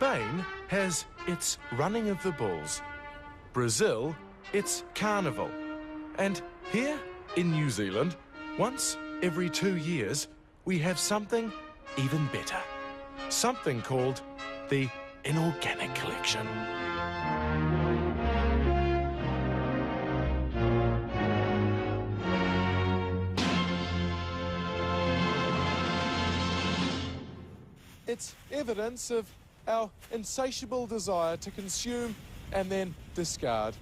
Spain has its running of the bulls. Brazil, its carnival. And here in New Zealand, once every 2 years, we have something even better. Something called the Inorganic Collection. It's evidence of our insatiable desire to consume and then discard.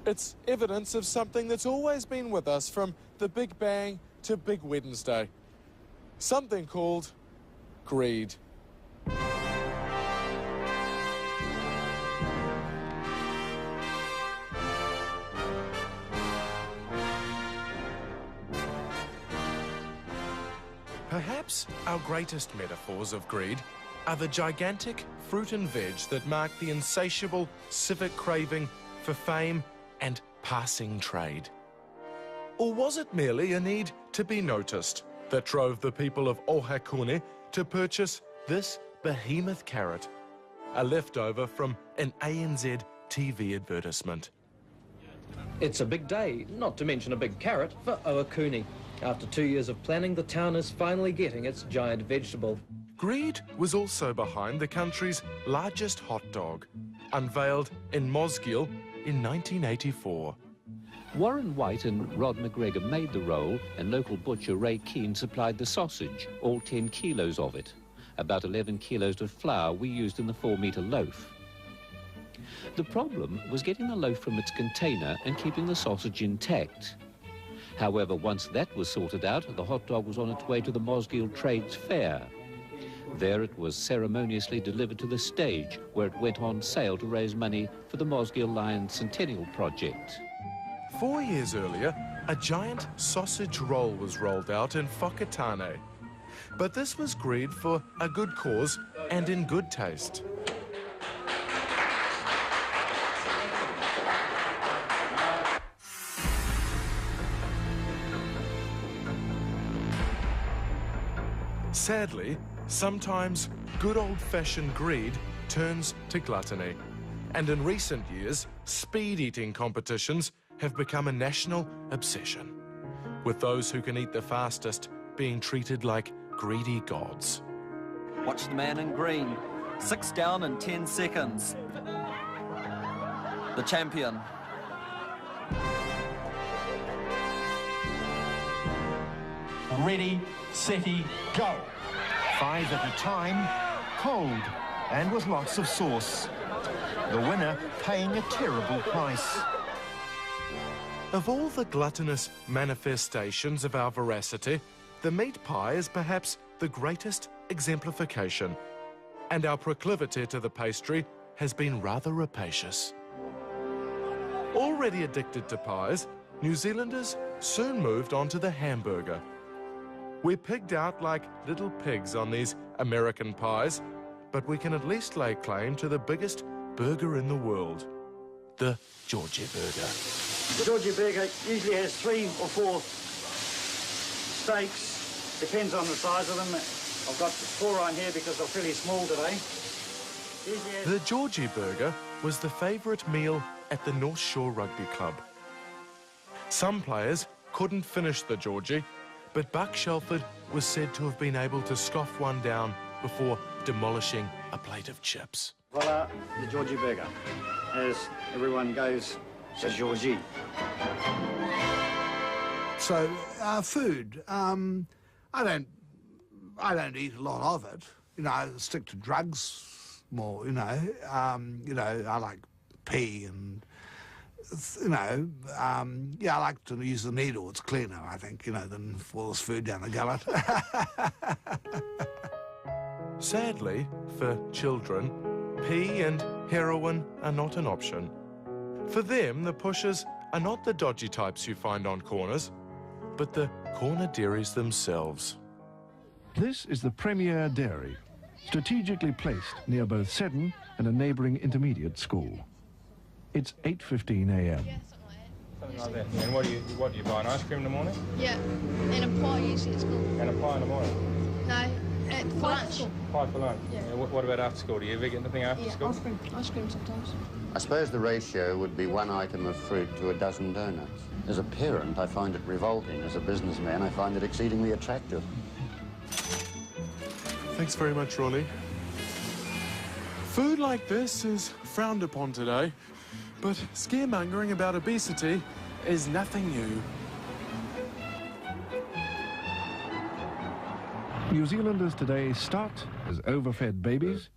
It's evidence of something that's always been with us from the Big Bang to Big Wednesday. Something called greed. Perhaps our greatest metaphors of greed are the gigantic fruit and veg that mark the insatiable civic craving for fame and passing trade. Or was it merely a need to be noticed that drove the people of Ohakune to purchase this behemoth carrot, a leftover from an ANZ TV advertisement? It's a big day, not to mention a big carrot, for Ohakune. After 2 years of planning, the town is finally getting its giant vegetable. Greed was also behind the country's largest hot dog, unveiled in Mosgiel in 1984. Warren White and Rod McGregor made the roll, and local butcher Ray Keane supplied the sausage, all 10 kilos of it. About 11 kilos of flour we used in the 4-metre loaf. The problem was getting the loaf from its container and keeping the sausage intact. However, once that was sorted out, the hot dog was on its way to the Mosgiel Trades Fair. There it was ceremoniously delivered to the stage, where it went on sale to raise money for the Mosgiel Lions Centennial Project. 4 years earlier, a giant sausage roll was rolled out in Whakatane. But this was greed for a good cause and in good taste. Sadly, sometimes good old-fashioned greed turns to gluttony. And in recent years, speed-eating competitions have become a national obsession, with those who can eat the fastest being treated like greedy gods. Watch the man in green. 6 down in 10 seconds. The champion. Ready, setty, go. 5 at a time, cold, and with lots of sauce. The winner paying a terrible price. Of all the gluttonous manifestations of our voracity, the meat pie is perhaps the greatest exemplification, and our proclivity to the pastry has been rather rapacious. Already addicted to pies, New Zealanders soon moved on to the hamburger. We're pigged out like little pigs on these American pies, but we can at least lay claim to the biggest burger in the world, the Georgie burger. The Georgie burger usually has 3 or 4 steaks, depends on the size of them. I've got 4 on here because they're fairly small today. The Georgie burger was the favourite meal at the North Shore Rugby Club. Some players couldn't finish the Georgie, but Buck Shelford was said to have been able to scoff one down before demolishing a plate of chips. Voila, the Georgie burger. As everyone goes, the Georgie. So, food. I don't eat a lot of it. You know, I stick to drugs more. You know, I like pea and. Yeah, I like to use the needle. It's cleaner, I think, than force food down the gullet. Sadly, for children, pea and heroin are not an option. For them, the pushers are not the dodgy types you find on corners, but the corner dairies themselves. This is the Premier Dairy, strategically placed near both Seddon and a neighbouring intermediate school. It's 8:15 a.m. Something like that. And what do you buy, an ice cream in the morning? Yeah, and a pie usually it's called. And a pie in the morning? No, at lunch. 5 for lunch? Yeah. What about after school? Do you ever get anything after school? Ice cream sometimes. I suppose the ratio would be 1 item of fruit to a dozen donuts. As a parent, I find it revolting. As a businessman, I find it exceedingly attractive. Thanks very much, Ronnie. Food like this is frowned upon today, but scaremongering about obesity is nothing new. New Zealanders today start as overfed babies,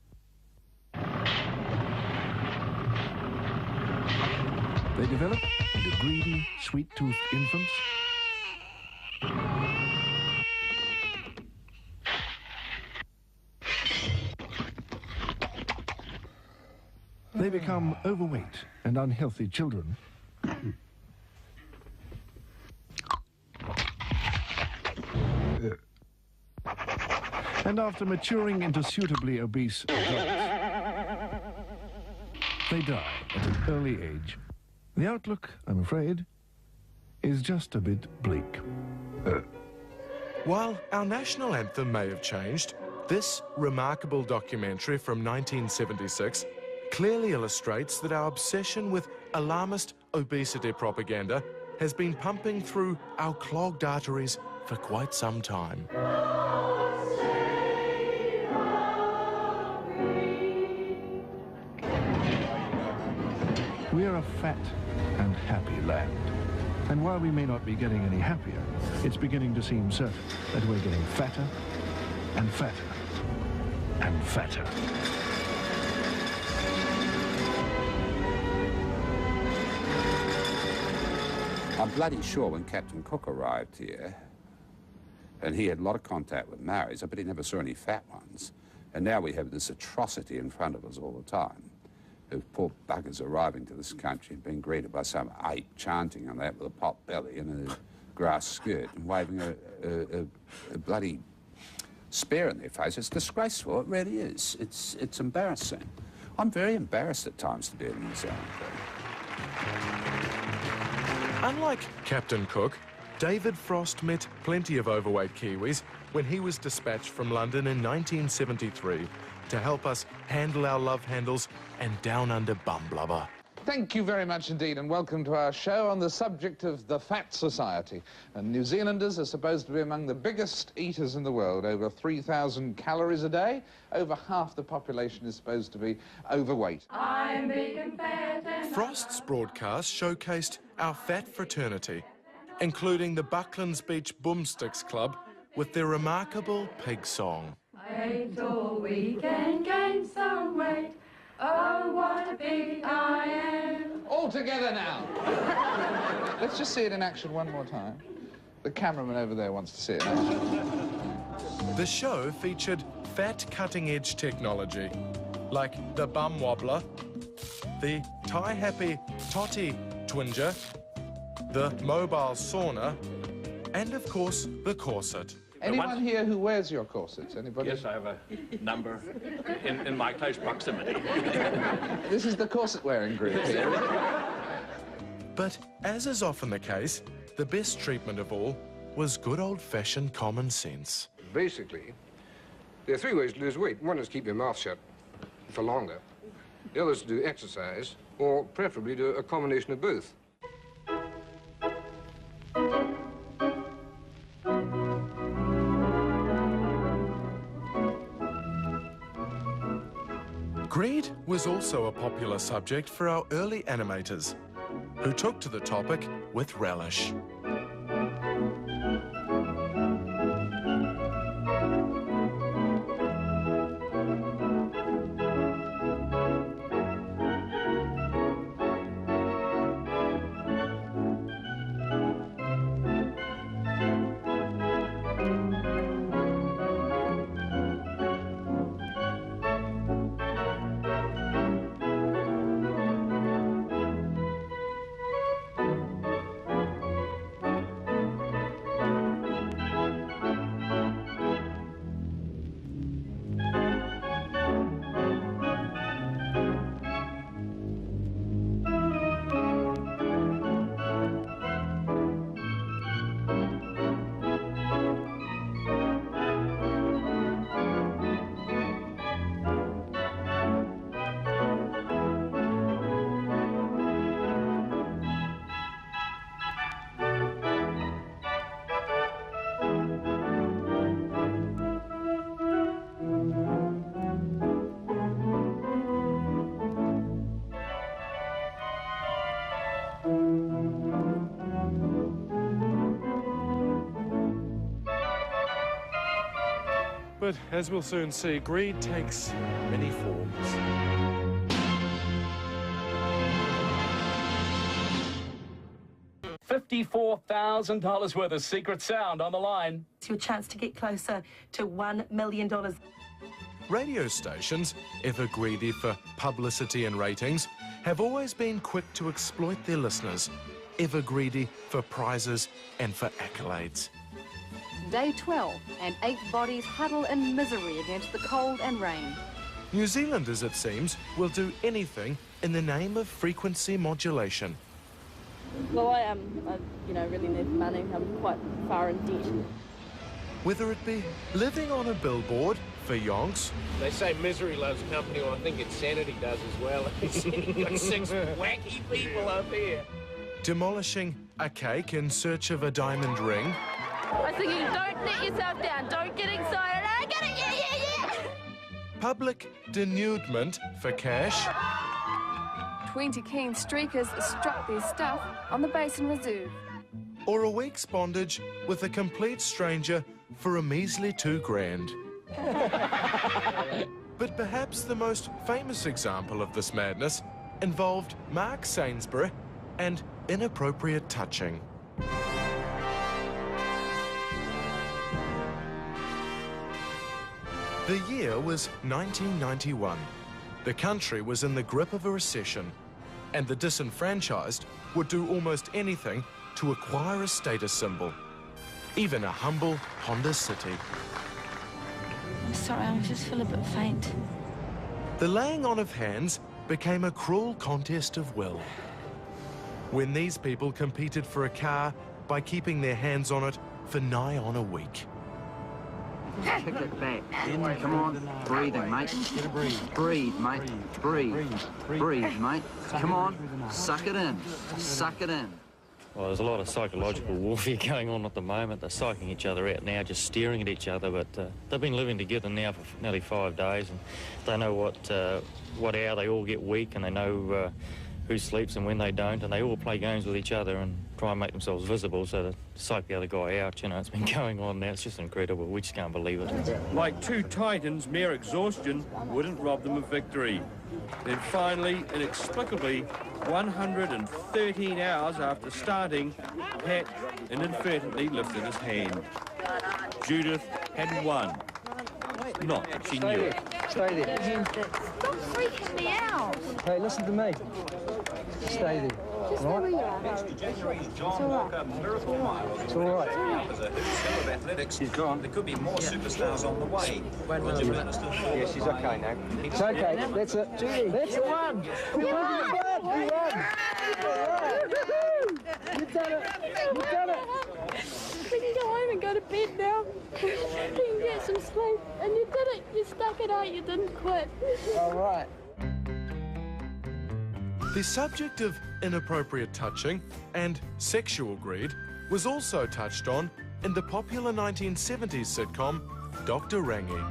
they develop into greedy, sweet-toothed infants, they become overweight and unhealthy children, and after maturing into suitably obese adults, they die at an early age. The outlook, I'm afraid, is just a bit bleak. While our national anthem may have changed, this remarkable documentary from 1976 clearly illustrates that our obsession with alarmist obesity propaganda has been pumping through our clogged arteries for quite some time. We are a fat and happy land. And while we may not be getting any happier, it's beginning to seem certain that we're getting fatter and fatter and fatter. I'm bloody sure when Captain Cook arrived here, and he had a lot of contact with Maoris, I bet he never saw any fat ones. And now we have this atrocity in front of us all the time. Those poor buggers arriving to this country and being greeted by some ape chanting on that with a pot belly and a grass skirt and waving a bloody spear in their face. It's disgraceful, it really is. It's embarrassing. I'm very embarrassed at times to be a New Zealand Unlike Captain Cook, David Frost met plenty of overweight Kiwis when he was dispatched from London in 1973 to help us handle our love handles and down under bum blubber. Thank you very much indeed, and welcome to our show on the subject of the Fat Society. And New Zealanders are supposed to be among the biggest eaters in the world, over 3,000 calories a day. Over half the population is supposed to be overweight. I'm big and fat and Frost's broadcast showcased our fat fraternity, including the Bucklands Beach Boomsticks Club with their remarkable pig song. I ate all week and gained some weight. Oh, what a pig I am. All together now. Let's just see it in action one more time. The cameraman over there wants to see it in action. The show featured fat cutting-edge technology, like the bum wobbler, the tie-happy totty twinger, the mobile sauna, and of course, the corset. Anyone here who wears your corsets? Anybody? Yes, I have a number in my close proximity. This is the corset-wearing group here. But as is often the case, the best treatment of all was good old-fashioned common sense. Basically, there are 3 ways to lose weight. One is keep your mouth shut for longer. The other is to do exercise, or preferably do a combination of both. Greed was also a popular subject for our early animators, who took to the topic with relish. But as we'll soon see, greed takes many forms. $54,000 worth of secret sound on the line. It's your chance to get closer to $1 million. Radio stations, ever greedy for publicity and ratings, have always been quick to exploit their listeners, ever greedy for prizes and for accolades. Day 12, and 8 bodies huddle in misery against the cold and rain. New Zealanders, it seems, will do anything in the name of frequency modulation. Well, I really need money. I'm quite far in debt. Whether it be living on a billboard for yonks. They say misery loves company, or I think insanity does as well. You've got 6 wacky people up here. Demolishing a cake in search of a diamond ring. I was thinking, don't let yourself down. Don't get excited. I get it, yeah. Public denudement for cash. 20 keen streakers struck their stuff on the Basin Reserve. Or a week's bondage with a complete stranger for a measly $2,000. But perhaps the most famous example of this madness involved Mark Sainsbury and inappropriate touching. The year was 1991. The country was in the grip of a recession, and the disenfranchised would do almost anything to acquire a status symbol, even a humble Honda City. I'm sorry, I just feel a bit faint. The laying on of hands became a cruel contest of will. When these people competed for a car by keeping their hands on it for nigh on a week. Kick it back. Come on. Breathing, mate. Breathe, mate. Breathe. Breathe, mate. Come on. Suck it in. Suck it in. Well, there's a lot of psychological warfare going on at the moment. They're psyching each other out now, just staring at each other, but they've been living together now for nearly 5 days, and they know what hour they all get weak, and they know who sleeps and when they don't, and they all play games with each other and try and make themselves visible so to psych the other guy out. You know, it's been going on now. It's just incredible. We just can't believe it. Like two titans, mere exhaustion wouldn't rob them of victory. Then finally, inexplicably, 113 hours after starting, Pat inadvertently lifted his hand. Judith had won. Not that she knew it. Stay there. Stop freaking me out. Hey, listen to me. Stay there. Just stay where you are. Next January's John Walker Miracle Mile. It's all right. As a hill of athletics, she's gone. There could be more superstars on the way. Yeah, she's okay now. It's okay. That's it. That's it. Won. You won. You won. You've done it. You've done it. We can go home and go to bed now. You can get some sleep. And you did it. You stuck it out. You didn't quit. All right. The subject of inappropriate touching and sexual greed was also touched on in the popular 1970s sitcom Dr. Rangi.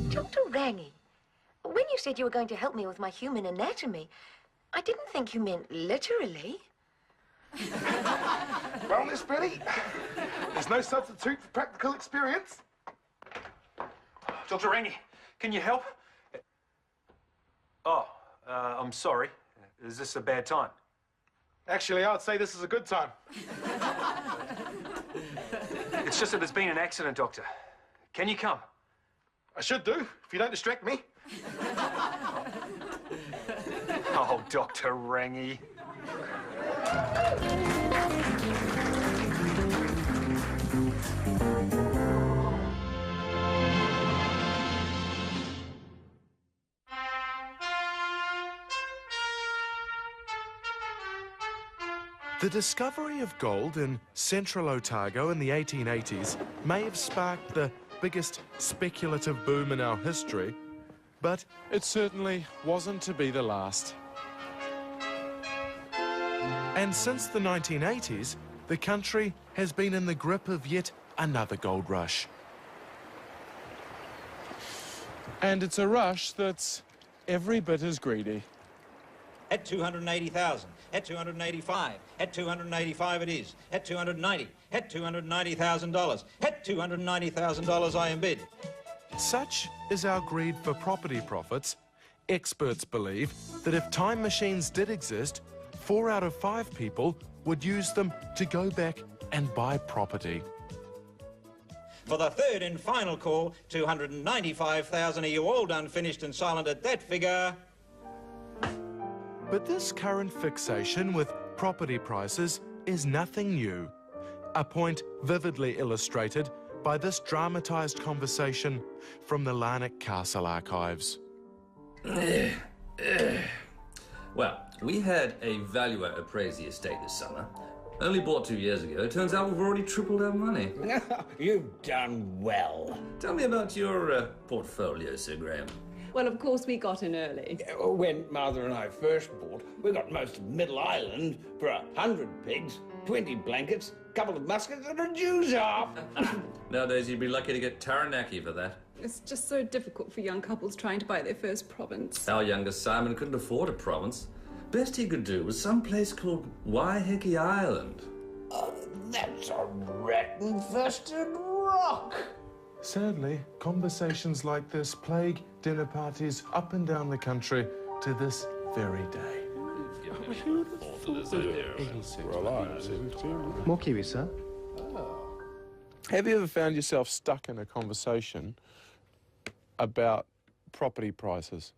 Dr. Rangi, when you said you were going to help me with my human anatomy, I didn't think you meant literally. Well, Miss Betty, there's no substitute for practical experience. Dr. Rangi, can you help? Oh, I'm sorry. Is this a bad time? Actually, I'd say this is a good time. It's just that there's been an accident, Doctor. Can you come? I should do, if you don't distract me. Oh, Dr. Rangi. The discovery of gold in central Otago in the 1880s may have sparked the biggest speculative boom in our history, but it certainly wasn't to be the last. And since the 1980s, the country has been in the grip of yet another gold rush. And it's a rush that's every bit as greedy. At 280,000, at 285, at 285 it is, at 290, at $290,000, at $290,000 I am bid. Such is our greed for property profits. Experts believe that if time machines did exist, 4 out of 5 people would use them to go back and buy property. For the third and final call, 295,000. Are you all done, finished and silent at that figure? But this current fixation with property prices is nothing new. A point vividly illustrated by this dramatised conversation from the Larnac Castle archives. Well, we had a valuer appraise the estate this summer. Only bought 2 years ago. It turns out we've already tripled our money. You've done well. Tell me about your portfolio, Sir Graham. Well, of course, we got in early. When Mother and I first bought, we got most of Middle Island for 100 pigs, 20 blankets, a couple of muskets and a Jew's off. Nowadays, you'd be lucky to get Taranaki for that. It's just so difficult for young couples trying to buy their first province. Our youngest Simon couldn't afford a province. Best he could do was some place called Waiheke Island. That's a rat-infested rock. Sadly, conversations like this plague dinner parties up and down the country to this very day. More kiwi, sir. Have you ever found yourself stuck in a conversation about property prices?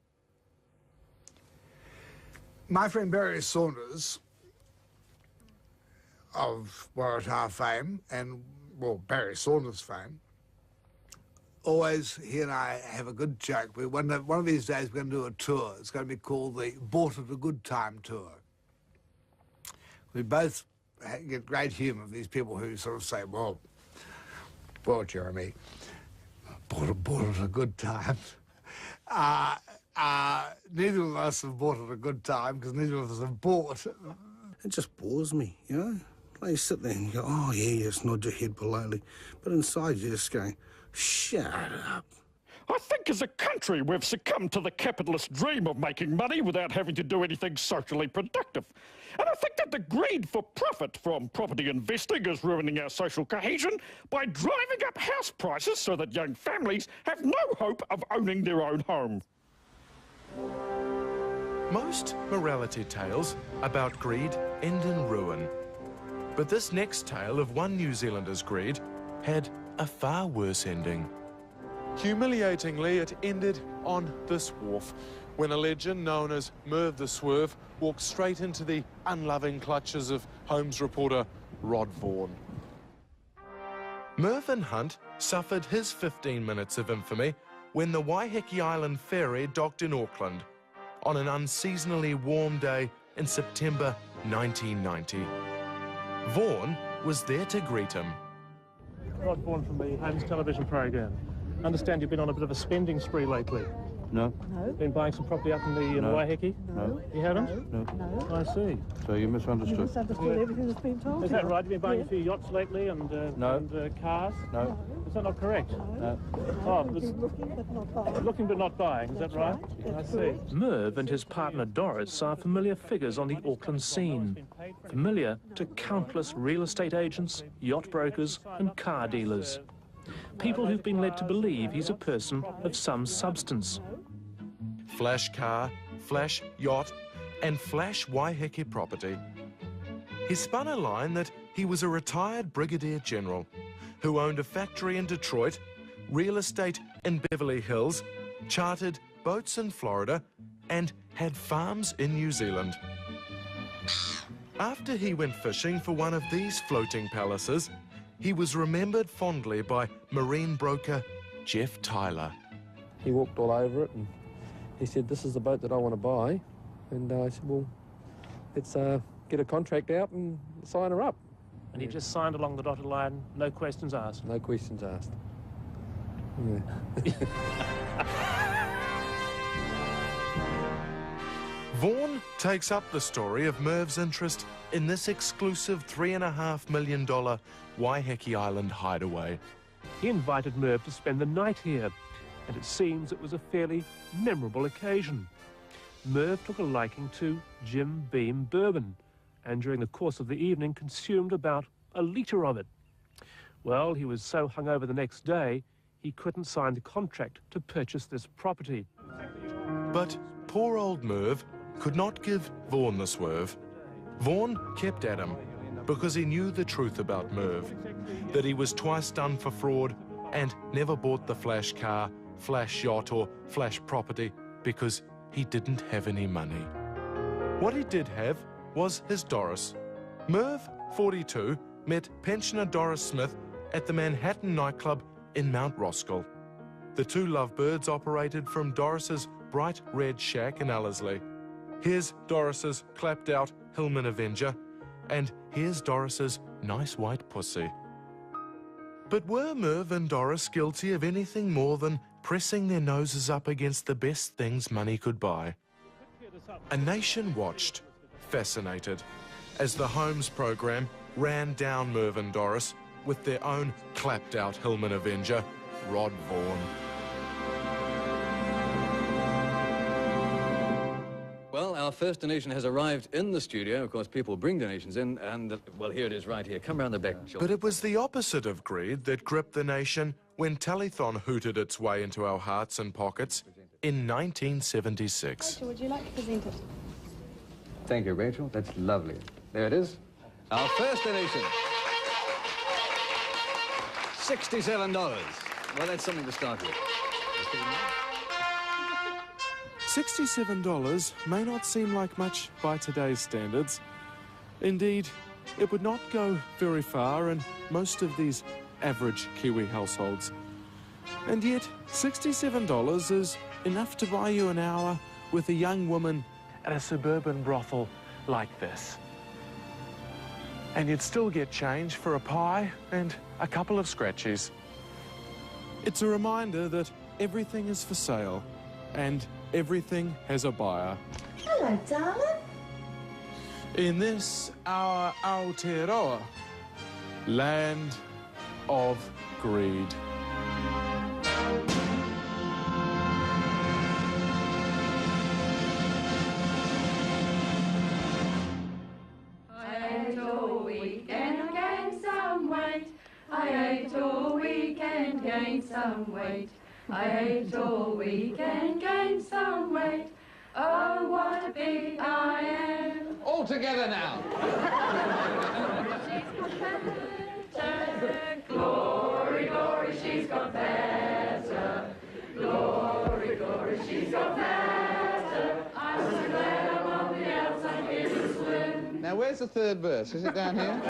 My friend Barry Saunders, of Waratah fame, and, well, Barry Saunders fame, always, he and I have a good joke. One of these days we're going to do a tour. It's going to be called the Bought at a Good Time Tour. We both get great humour of these people who sort of say, well, Jeremy, bought at a good time. Neither of us have bought at a good time because neither of us have bought. It just bores me, you know? Like you sit there and you go, oh, yeah, you just nod your head politely. But inside you're just going, shut up. I think as a country we've succumbed to the capitalist dream of making money without having to do anything socially productive. And I think that the greed for profit from property investing is ruining our social cohesion by driving up house prices so that young families have no hope of owning their own home. Most morality tales about greed end in ruin. But this next tale of one New Zealander's greed had a far worse ending. Humiliatingly, it ended on this wharf, when a legend known as Merv the Swerve walked straight into the unloving clutches of Holmes reporter Rod Vaughan. Mervyn Hunt suffered his 15 minutes of infamy when the Waiheke Island ferry docked in Auckland on an unseasonally warm day in September 1990. Vaughan was there to greet him. Rod Vaughan from the Holmes television program. I understand you've been on a bit of a spending spree lately. No. No. Been buying some property up in the Waiheke? No. You haven't? No. No. I see. So you misunderstood. You misunderstood everything that's been told. Is that right? You've been buying a few yachts lately and, cars? No. Is that not correct? No. Oh, looking but not buying, is that right? I see. Merv and his partner Doris are familiar figures on the Auckland scene. Familiar to countless real estate agents, yacht brokers and car dealers. People who've been led to believe he's a person of some substance. Flash car, flash yacht, and flash Waiheke property. He spun a line that he was a retired brigadier general who owned a factory in Detroit, real estate in Beverly Hills, chartered boats in Florida, and had farms in New Zealand. After he went fishing for one of these floating palaces, he was remembered fondly by marine broker Jeff Tyler. He walked all over it and he said, this is the boat that I want to buy. And I said, well, let's get a contract out and sign her up. And he just signed along the dotted line, no questions asked? No questions asked. Yeah. Vaughan takes up the story of Merv's interest in this exclusive $3.5 million Waiheke Island hideaway. He invited Merv to spend the night here, and it seems it was a fairly memorable occasion. Merv took a liking to Jim Beam bourbon, and during the course of the evening consumed about a litre of it. Well, he was so hungover the next day, he couldn't sign the contract to purchase this property. But poor old Merv could not give Vaughan the swerve. Vaughan kept at him because he knew the truth about Merv, that he was twice done for fraud and never bought the flash car, flash yacht or flash property because he didn't have any money. What he did have was his Doris. Merv, 42, met pensioner Doris Smith at the Manhattan nightclub in Mount Roskill. The two lovebirds operated from Doris's bright red shack in Ellerslie. Here's Doris's clapped out Hillman Avenger, and here's Doris's nice white pussy. But were Merv and Doris guilty of anything more than pressing their noses up against the best things money could buy? A nation watched, fascinated, as the Holmes program ran down Merv and Doris with their own clapped out Hillman Avenger, Rod Vaughan. Well, our first donation has arrived in the studio. Of course, people bring donations in, and, well, here it is right here. Come around the back. But it was the opposite of greed that gripped the nation when Telethon hooted its way into our hearts and pockets in 1976. Rachel, would you like to present it? Thank you, Rachel. That's lovely. There it is. Our first donation. $67. Well, that's something to start with. $67 may not seem like much by today's standards. Indeed, it would not go very far in most of these average Kiwi households. And yet, $67 is enough to buy you an hour with a young woman at a suburban brothel like this. And you'd still get change for a pie and a couple of scratchies. It's a reminder that everything is for sale and everything has a buyer. Hello, darling. In this, our Aotearoa, land of greed. I ate all weekend, gained some weight. I ate all weekend, gained some weight. I ate all weekend, gained some weight. Oh, what a big I am. All together now. Glory, glory, she's got better. Glory, glory, she's got better. I'm so glad I'm on the outside here to swim. Now, where's the third verse? Is it down here?